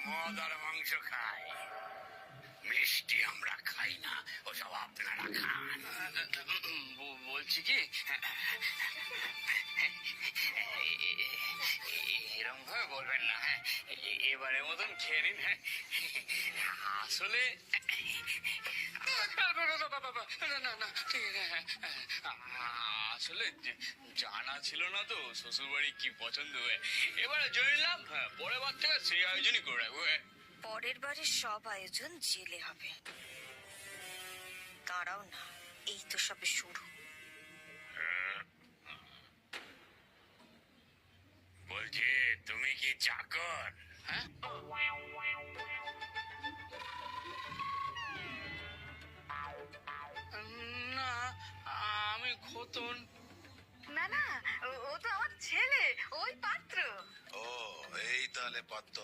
মদ আর মাংস খায়, মিষ্টি আমরা খাই না, ওসব আপনারা খান। বলছি কি, এরকম ভাবে বলবেন না। হ্যাঁ, এবারের মতন খেয়ে নিন। হ্যাঁ, আসলে না না ঠিক আছে। আসলে জানা ছিল না তো শ্বশুর বাড়ি কি পছন্দ হয়, এবারে জেনে নিলাম। হ্যাঁ, পরের বার থেকে সেই আয়োজনই করে রাখবো। পরের বারের সব আয়োজন জেলে হবে। দাঁড়াও না, এই তো সবে শুরু। বলছি, তুমি কি চাকর? হ্যাঁ, না, আমি খতন। না না, ও তো আমার ছেলে, ওই পাত্র। ও, এই তাহলে পাত্র।